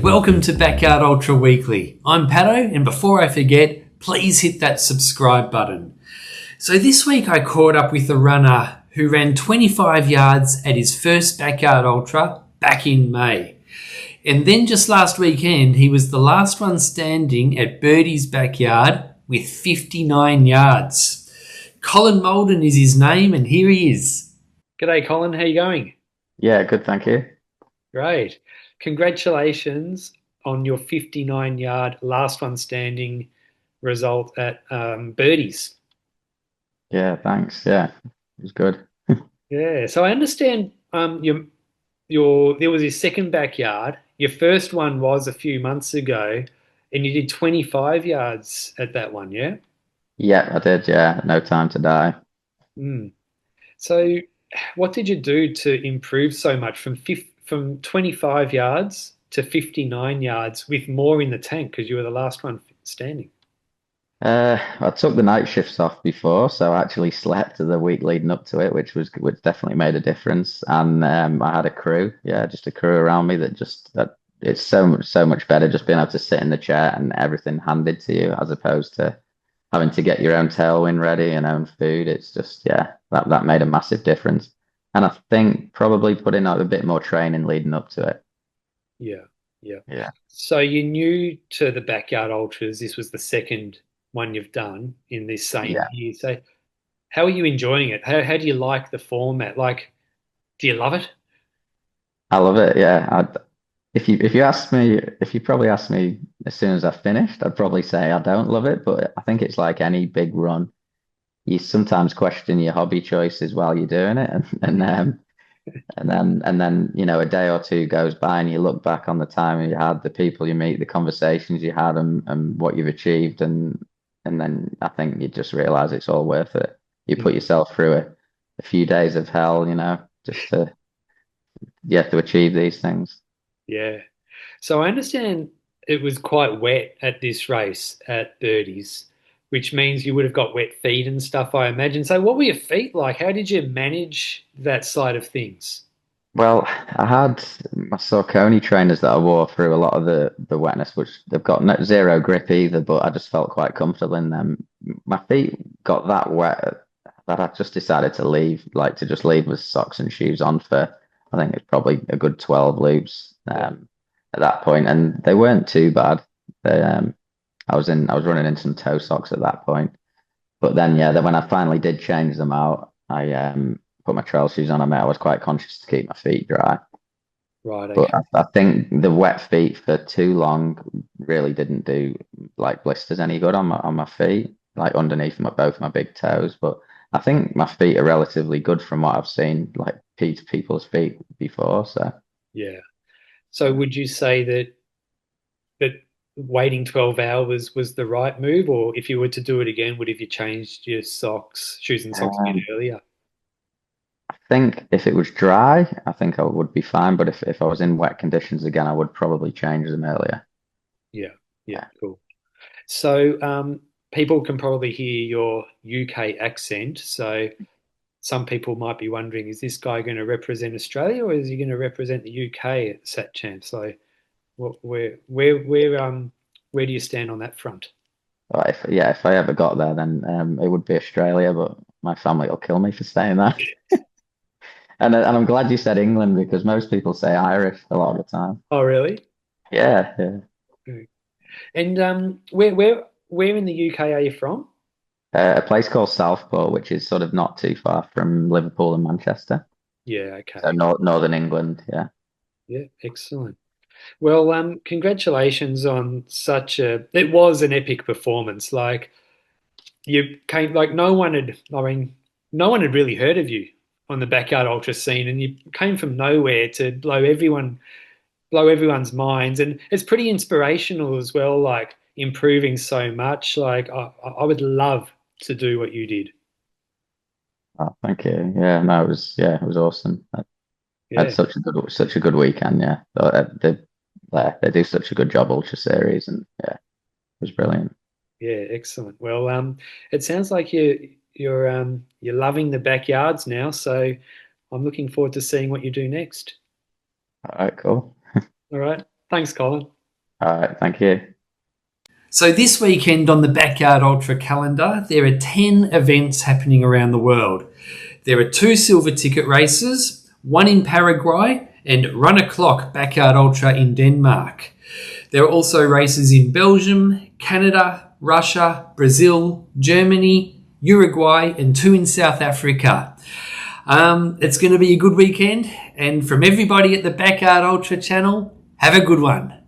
welcome to Backyard Ultra Weekly. I'm Pato, and before I forget, please hit that subscribe button. So this week I caught up with a runner who ran 25 yards at his first Backyard Ultra back in May. And then just last weekend, he was the last one standing at Birdy's backyard with 59 yards. Colin Moulden is his name, and here he is. G'day, Colin. How you going? Yeah, good, thank you. Great. Congratulations on your 59-yard last one standing result at Birdies. Yeah, thanks. Yeah, it was good. Yeah. So I understand your there was your second backyard. Your first one was a few months ago, and you did 25 yards at that one, yeah? Yeah, I did. Yeah, no time to die. Mm. So what did you do to improve so much from 25 yards to 59 yards with more in the tank because you were the last one standing? I took the night shifts off before, so I actually slept the week leading up to it, which definitely made a difference. And I had a crew, yeah, just a crew around me that it's so much better just being able to sit in the chair and everything handed to you as opposed to having to get your own tailwind ready and own food. It's just yeah, that made a massive difference. And I think probably putting out a bit more training leading up to it. Yeah, yeah. Yeah. So you're new to the backyard ultras. This was the second one you've done in this same Yeah. year. So how are you enjoying it? How do you like the format? Like, do you love it? I love it. Yeah. If you probably asked me as soon as I finished, I'd probably say I don't love it, but I think it's like any big run. You sometimes question your hobby choices while you're doing it, and then a day or two goes by and you look back on the time you had, the people you meet, the conversations you had, and what you've achieved, and then I think you just realize it's all worth it. You put Mm, yourself through a few days of hell, just to to achieve these things. yeah. So I understand it was quite wet at this race at Birdies, which means you would have got wet feet and stuff, I imagine. So what were your feet like? How did you manage that side of things? Well, I had my Saucony trainers that I wore through a lot of the wetness, which they've got zero grip either, but I just felt quite comfortable in them. My feet got that wet that I just decided to leave, like to just leave with socks and shoes on for, I think it's probably a good 12 loops Yeah. at that point, and they weren't too bad. I was running in some toe socks at that point. But then when I finally did change them out, I put my trail shoes on. I was quite conscious to keep my feet dry. Right, But okay. I think the wet feet for too long really didn't do like blisters any good on my feet, like underneath both my big toes. But I think my feet are relatively good from what I've seen, like people's feet before. So Yeah. So yeah. would you say that waiting 12 hours was the right move, or if you were to do it again, would have you changed your socks, shoes and socks a bit Um, earlier? I think if it was dry, I think I would be fine. But if I was in wet conditions again, I would probably change them earlier. Yeah, yeah, Yeah. cool. So people can probably hear your UK accent. So some people might be wondering, is this guy going to represent Australia or is he going to represent the UK at Sat Champ? So where do you stand on that front? But if I ever got there, then it would be Australia. But my family will kill me for saying that. And I'm glad you said England because most people say Irish a lot of the time. Oh, really? Yeah, yeah. Mm. And where in the UK are you from? A place called Southport, which is sort of not too far from Liverpool and Manchester. Yeah, So okay. northern England. Yeah. Yeah, excellent. Well, congratulations on such a, it was an epic performance. Like you came, like no one had, I mean, no one had really heard of you on the backyard ultra scene, and you came from nowhere to blow everyone's minds, and it's pretty inspirational as well. Like improving so much. Like I would love to do what you did. Oh, thank you. Yeah, no, it was awesome. I had Yeah, such a good weekend. Yeah, they do such a good job Ultra Series, and yeah, it was brilliant. yeah, excellent. Well, it sounds like you're loving the backyards now, so I'm looking forward to seeing what you do next. All right, cool. All right. Thanks, Colin. All right, thank you. So this weekend on the Backyard Ultra calendar, there are 10 events happening around the world. There are 2 silver ticket races, 1 in Paraguay and Run a Clock Backyard Ultra in Denmark. There are also races in Belgium, Canada, Russia, Brazil, Germany, Uruguay and 2 in South Africa. It's going to be a good weekend, and from everybody at the Backyard Ultra channel, have a good one.